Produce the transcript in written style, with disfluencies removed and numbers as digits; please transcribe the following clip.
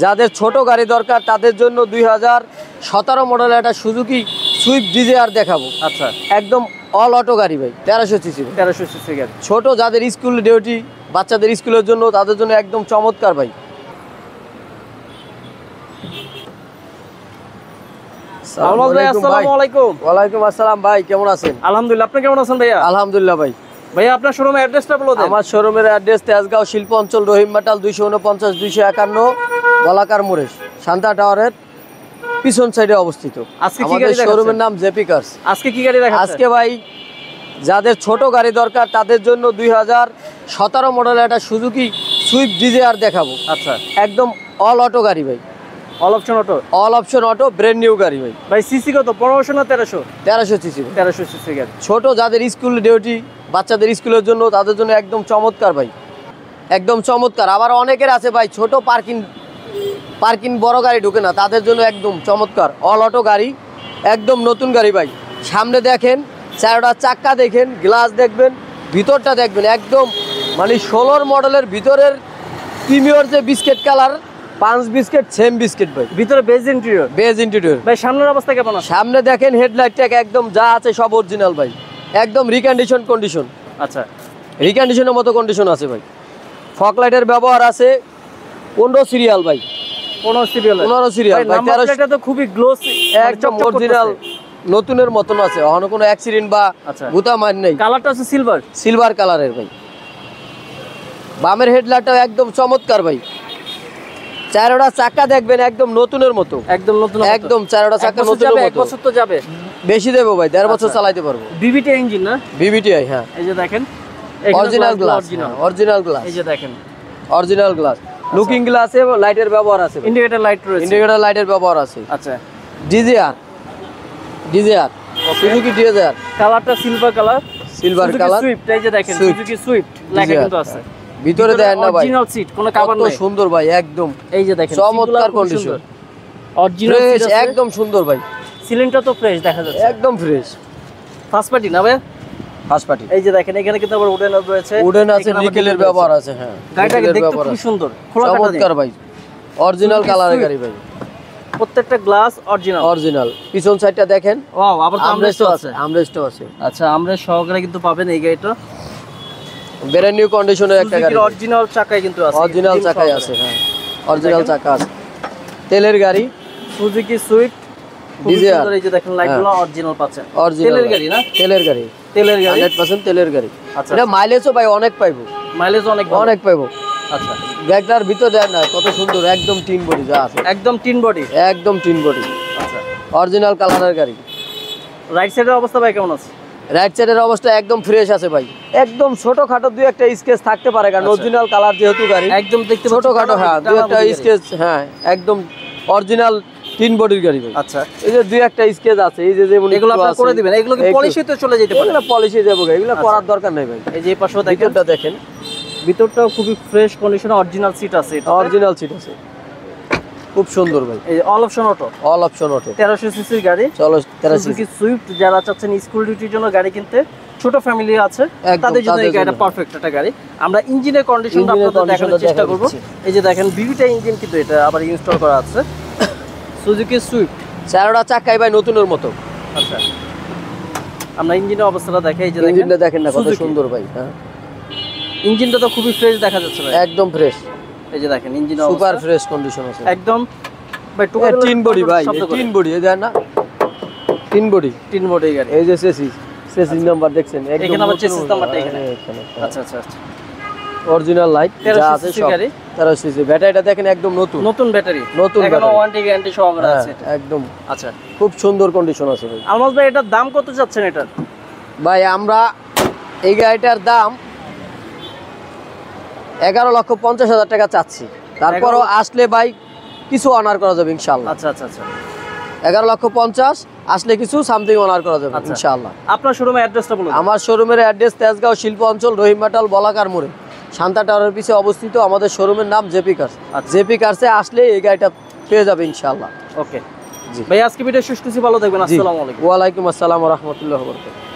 যাদের ছোট গাড়ি দরকার তাদের জন্য 2017 মডেলের একটা সুজুকি সুইফট ডিজায়ার দেখাবো। আচ্ছা, একদম অল অটো গাড়ি ভাই, 1300 সিসি। 1300 সিসি গাড়ি। ছোট যাদের স্কুল ডিউটি, বাচ্চাদের স্কুলের জন্য, তাদের জন্য একদম চমৎকার ভাই। আসসালামু আলাইকুম। ওয়ালাইকুম আসসালাম ভাই, কেমন আছেন? আলহামদুলিল্লাহ, আপনি কেমন আছেন ভাইয়া? আলহামদুলিল্লাহ ভাই। ভাইয়া আপনার শোরুমের অ্যাড্রেসটা বলে দেন। আমার শোরুমের অ্যাড্রেস তেজগাঁও শিল্প অঞ্চল, রহিম মেটাল 249-251 বলাকার মোড়ে, শান্তা টাওয়ারের পিছন সাইডে অবস্থিত। আজকে কি গাড়ি দেখাচ্ছেন? শোরুমের নাম জেপি কার্স। আজকে কি গাড়ি দেখাচ্ছেন? আজকে ভাই যাদের ছোট গাড়ি দরকার তাদের জন্য 2017 মডেলের একটা সুজুকি সুইফট ডিজায়ার দেখাবো। আচ্ছা, একদম অল অটো গাড়ি ভাই, all option auto. All option auto, brand new গাড়ি ভাই। ভাই সিসি কত? 1500 না 1300? 1300 সিসি। 1300 সিসি গাড়ি। ছোট যাদের স্কুল ডিউটি, বাচ্চাদের স্কুলের জন্য, তাদের জন্য একদম চমৎকার ভাই, একদম চমৎকার। আবার অনেকের আছে ভাই ছোট পার্কিং বড় গাড়ি ঢুকে না, তাদের জন্য একদম চমৎকার অল অটো গাড়ি, একদম নতুন গাড়ি ভাই। সামনে দেখেন, চারটা চাক্কা দেখেন, গ্লাস দেখবেন, ভিতরটা দেখবেন, একদম মানে 16 মডেলের ভিতরের প্রিমিয়ার যে বিস্কিট কালার, পাঁচ বিস্কিট সেম বিস্কিট ভাই। ভিতরে বেজ ইন্টেরিয়র। বেজ ইন্টেরিয়র ভাই সামনের অবস্থা কেমন আছে? সামনে দেখেন হেডলাইটটা একদম যা আছে সব অরিজিনাল ভাই, একদম কন্ডিশন। আচ্ছা, রিকন্ডিশনের মতো কন্ডিশন আছে ভাই। ফগ লাইটের ব্যবহার আছে 15 সিরিয়াল ভাই, 15 সিরিয়াল। 15 সিরিয়াল ভাই। নাম্বার প্লেটটা তো খুবই গ্লোসি, একদম অরিজিনাল নতুনের মতন আছে, এখনো কোনো অ্যাক্সিডেন্ট বা গুতা মার নেই। কালারটা আছে সিলভার, সিলভার কালারের ভাই। বামের হেডলাইটটাও একদম চমৎকার ভাই। চারটা চাকা দেখবেন একদম নতুনের মতো, একদম নতুন, একদম চারটা চাকা নতুনের মতো। 1 বছর তো যাবে, বেশি দেবো ভাই, 1.5 বছর চালাইতে পারবো। বিবিটি ইঞ্জিন না? বিবিটিআই, হ্যাঁ। এই যে দেখেন অরিজিনাল গ্লাস, অরিজিনাল গ্লাস। এই যে দেখেন অরিজিনাল গ্লাস, লুকিং গ্লাসে লাইটের ব্যবহার আছে, ইন্ডিকেটর লাইট রয়েছে, ইন্ডিকেটর লাইটের ব্যবহার আছে। আচ্ছা, ডিজায়ার সুজুকি ডিজায়ার, কালারটা silver colour, silver colour. Swift, এই যে দেখেন সুজুকি সুইফট লেখা কিন্তু আছে। ভিতরে দেখেন না ভাই, অরিজিনাল সিট, কোনো কভার নাই। কত সুন্দর ভাই, একদম এই যে দেখেন চমৎকার কন্ডিশন, অরিজিনাল ফ্রেশ, সিট একদম সুন্দর ভাই। সিলিন্ডার তো ফ্রেশ দেখা যাচ্ছে, একদম ফ্রেশ। ফার্স্ট পার্টি না ভাই? First party. এই যে দেখেন এখানে কিন্তু আবার উডেন রয়েছে, উডেন আছে, নিকেলের ব্যবহার আছে, হ্যাঁ। গাড়িটাকে দেখতে খুব সুন্দর, চমৎকার ভাই, অরিজিনাল কালারের গাড়ি ভাই। প্রত্যেকটা গ্লাস অরিজিনাল। পিছন সাইডটা দেখেন, ওয়াও, আবার তো আমরেস্টও আছে। আমরেস্টও আছে। আচ্ছা, আমরেস্ট সহকারে কিন্তু পাবেন এই গাড়িটা। ব্র্যান্ড নিউ কন্ডিশনের একটা গাড়ি, অরিজিনাল চাকায় কিন্তু আছে, অরিজিনাল চাকায় আছে, হ্যাঁ, অরিজিনাল চাকা আছে। তেলের গাড়ি, সুজুকি সুইফট ডিজায়ার। এই যে দেখেন লাইটগুলো অরিজিনাল পাচ্ছেন। তেলের গাড়ি না? তেলের গাড়ি, 100% তেলের গাড়ি। আচ্ছা, এটা মাইলেজও ভাই অনেক পাইবো, মাইলেজ অনেক পাইবো। আচ্ছা, ব্যাগটার ভিতর দেন না কত সুন্দর, একদম টিন বডি যা আছে, একদম টিন বডি, একদম টিন বডি। আচ্ছা, অরিজিনাল কালারের গাড়ি। রাইট সাইডের অবস্থা ভাই কেমন আছে? রাইট সাইডের অবস্থা একদম ফ্রেশ আছে ভাই, একদম ছোটখাটো দুই একটা স্কেচ থাকতে পারে, কারণ অরিজিনাল কালার যেহেতু গাড়ি, একদম দেখতে ছোটখাটো, হ্যাঁ, দুই একটা স্কেচ, হ্যাঁ, একদম অরিজিনাল তিন বডির গাড়ি ভাই। আচ্ছা, এই যে দুই একটা স্কেচ আছে, এই যে যেমন এগুলো আপনি করে দিবেন, এগুলো কি পলিশে চলে যেতে পারে? এগুলো পলিশে যাবে, এগুলো করার দরকার নাই ভাই। এই যে পাশেও ভিতরটা দেখেন, ভিতরটাও খুবই ফ্রেশ কন্ডিশনে, অরিজিনাল সিট আছে, অরিজিনাল সিট আছে, খুব সুন্দর ভাই। এই all option auto, all option auto, 1300 সিসির গাড়ি। চলো 1300 সুজুকি সুইফট যারা চাচ্ছেন স্কুল ডিউটির জন্য গাড়ি কিনতে, ছোট ফ্যামিলি আছে, তাদের জন্য এই গাড়িটা পারফেক্ট একটা গাড়ি। আমরা ইঞ্জিনের কন্ডিশনটা আপনাদের দেখানোর চেষ্টা করব। এই যে দেখেন বিবিটা ইঞ্জিন কিন্তু এটা আবার ইনস্টল করা আছে, সুজুকি সুইফট, চারটা চাকাই ভাই নতুনের মতো। আচ্ছা, আমরা ইঞ্জিনের অবস্থাটা দেখাই। এই যে ইঞ্জিনটা দেখেন না কত সুন্দর ভাই, হ্যাঁ, ইঞ্জিনটা তো খুবই ফ্রেশ দেখা যাচ্ছে ভাই, একদম ফ্রেশ। এই যে দেখেন ইঞ্জিন সুপার ফ্রেশ কন্ডিশন আছে একদম ভাই। টিন বডি ভাই, টিন বডি, এই দেখেন না, টিন বডি গাড়ি। এই যে চেসিস নাম্বার দেখছেন, এখানে আবার চেসিস নাম্বারটা এখানে। আচ্ছা, অরিজিনাল লাইট যা আছে সব 1300 সিসি। ব্যাটারিটা দেখেন একদম নতুন ব্যাটারি, এখনো ওয়ারেন্টি গ্যারান্টি সহকারে আছে একদম। আচ্ছা, খুব সুন্দর কন্ডিশন আছে ভাই। আলমাস ভাই এটার দাম কত চাচ্ছেন? এটার ভাই আমরা এই গাড়িটার দাম 11,50,000 টাকা চাচ্ছি, তারপরও আসলে ভাই কিছু অনার করা যাবে ইনশাআল্লাহ। আচ্ছা, 11,50,000 আসলে কিছু সামথিং অনার করা যাবে ইনশাআল্লাহ। আপনার শোরুমের অ্যাড্রেসটা বলুন। আমার শোরুমের অ্যাড্রেস তেজগাঁও শিল্প অঞ্চল, রহিম মেটাল বলাকার মোড়ে, শান্তা টাওয়ারের পিছে অবস্থিত। আমাদের শোরুমের নাম জেপি কার্স। জেপি কার্সে আসলে এই গাড়িটা পেয়ে যাবে ইনশাআল্লাহ। ওকে জি ভাই, আজকে ভিডিও শেষ করছি, ভালো থাকবেন। আসসালামু আলাইকুম। ওয়া আলাইকুম আসসালাম ওয়া রাহমাতুল্লাহি ওয়া বারাকাতুহু।